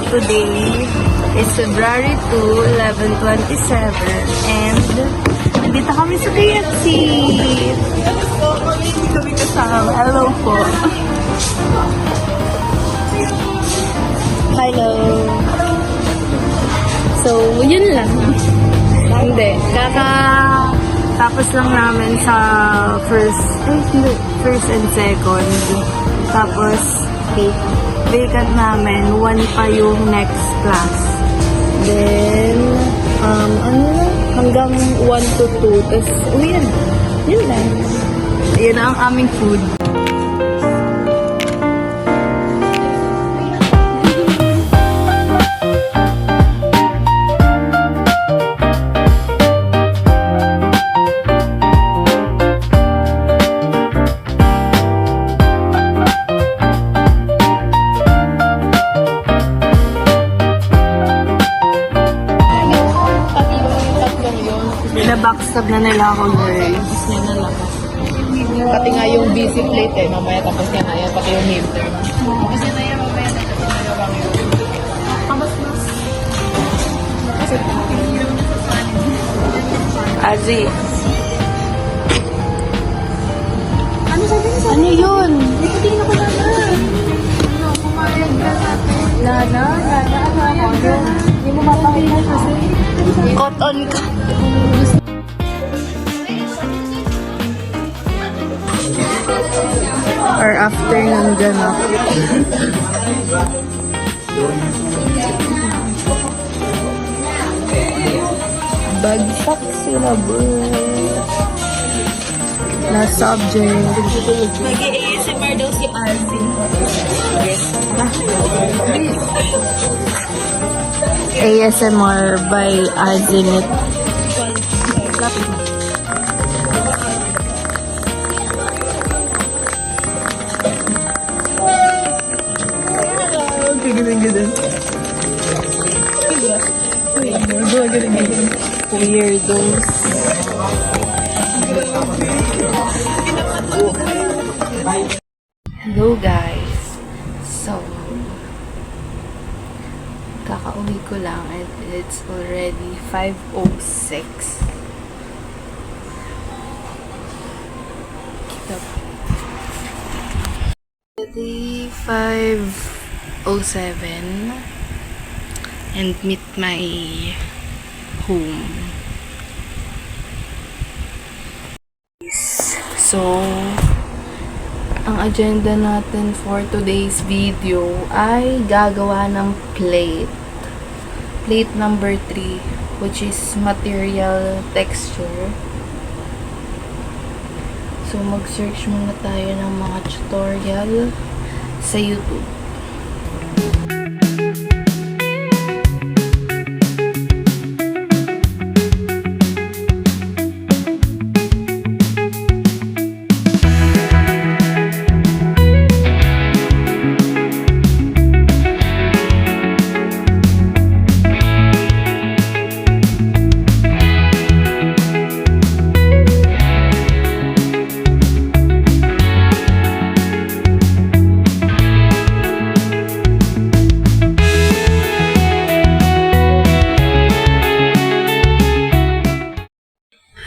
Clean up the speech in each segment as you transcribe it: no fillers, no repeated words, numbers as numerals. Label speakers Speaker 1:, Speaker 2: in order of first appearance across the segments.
Speaker 1: today is February 2, 11/27, and nandito kami sa KFC. Hindi kami kasama. Hello po. Hello. So, yun lang. Hindi. Tapos lang namin sa first and second. Tapos, vacant namin. One pa yung next class. Then, hanggang 1 to 2. Tapos, uwi na. Yun lang. Yun ang aming food. Backstab na nila ako, guys.
Speaker 2: Pati nga yung busy plate eh, mamaya tapos niya na yan, pati yung midterm. Kasi na yan, mamaya na tapos na lang yung
Speaker 1: Azi. Ano sabi niya? Ano yun? Hindi ko na pumayag ka natin. Lana, hindi mo mapakita kasi. Cotton ka. Or after ng ganap. Bagsak sila, bro. Na subject. Mag-ASMR daw si Arvin. ASMR by Azinit. Ganun. Weirdos. Hello guys. So, kakauwi ko lang and it's already 5:06. Already 5:07 and meet my home. So, ang agenda natin for today's video ay gagawa ng plate. Plate number 3, which is material texture. So, mag-search muna tayo ng mga tutorial sa YouTube.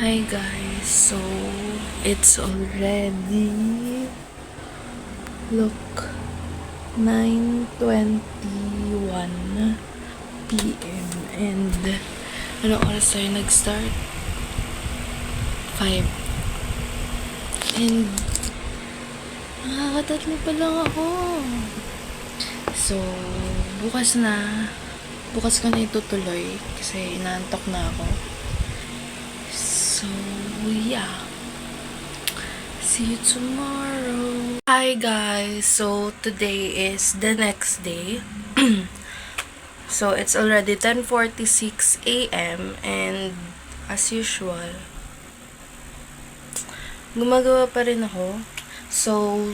Speaker 1: Hi guys, so it's already look 9:21 PM and ano oras tayo nag-start? 5 and nakakatatlo pa lang ako. So bukas ko na itutuloy kasi inaantok na ako. So, yeah. See you tomorrow. Hi guys. So, today is the next day. So, it's already 10:46 AM and as usual, gumagawa pa rin ako. So,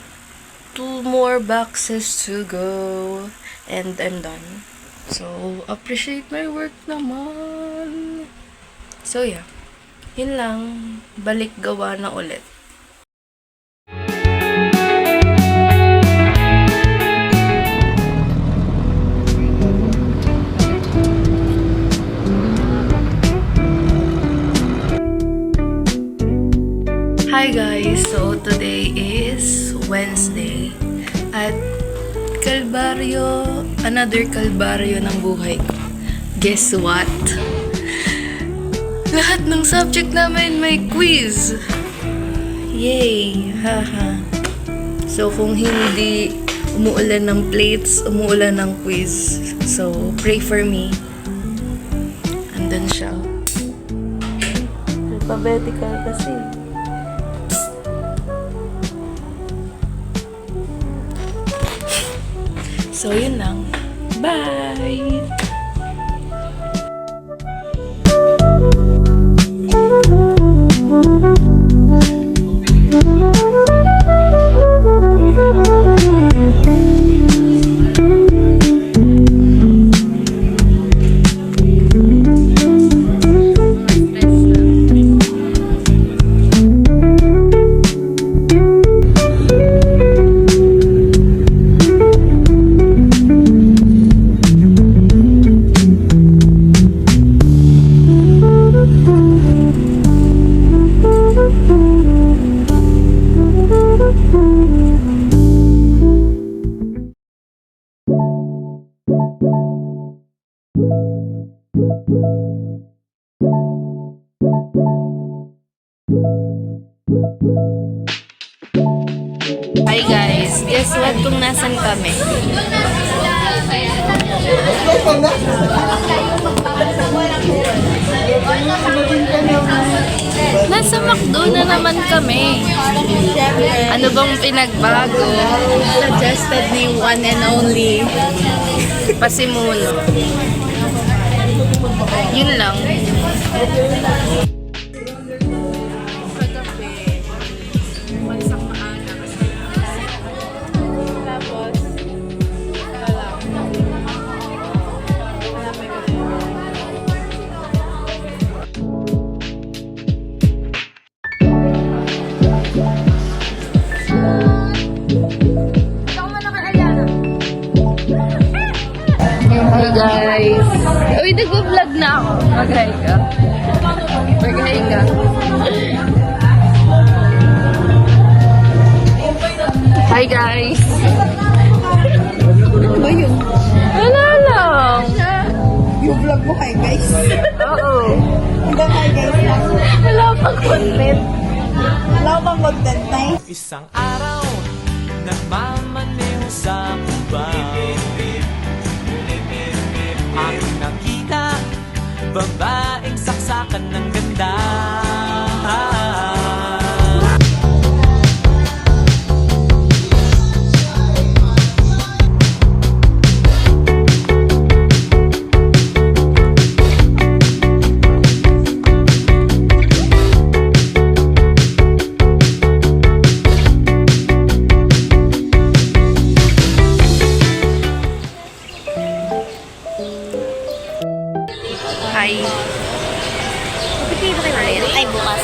Speaker 1: 2 more boxes to go and I'm done. So, appreciate my work naman. So, yeah. Yun lang, balik gawa na ulit. Hi guys! So today is Wednesday at kalbaryo, another kalbaryo ng buhay ko. Guess what? Lahat ng subject namin may quiz! Yay! Haha! So kung hindi umuulan ng plates, umuulan ng quiz. So pray for me. Andun siya. Alphabetical kasi. So, yun lang. Bye! Hi guys, guess what kung nasan kami? Nasa McDo na naman kami. Ano bang pinagbago?
Speaker 2: Suggested ni one and only.
Speaker 1: Pasimuno. Yun lang. Hey guys! Uy, nag-vlog na ako. Mag-hi ka. Mag-hi ka. Hi guys!
Speaker 2: Ano ba yun?
Speaker 1: Wala lang.
Speaker 2: Yung vlog mo, hi guys.
Speaker 1: Oo.
Speaker 2: Hanggang hi guys lang.
Speaker 1: Wala pang content.
Speaker 2: Wala bang content na
Speaker 3: Isang araw, nagmamaneho sa Cuba. Aking nakita, babaeng saksakan ng ganda.
Speaker 1: Hi.
Speaker 4: Pipili ba kayo ulit? Ay, bukas.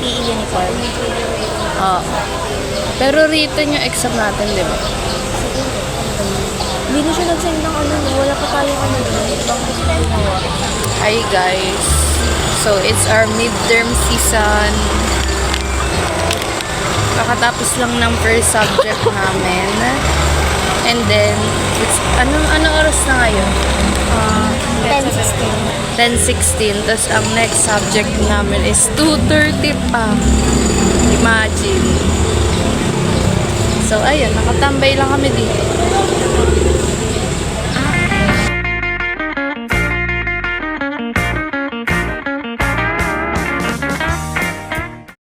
Speaker 4: PE uniform.
Speaker 1: Oo. Pero written yung exam natin, di ba?
Speaker 4: Hindi na siya nag-send ng ano, wala pa tayong ano doon.
Speaker 1: Hi guys. So, it's our midterm season. Kakatapos lang ng first subject namin. And then, it's, ano oras na ngayon?
Speaker 4: 10-16.
Speaker 1: 10:16. Tapos ang next subject namin is 2:30 pa. Imagine. So, ayun. Nakatambay lang kami dito.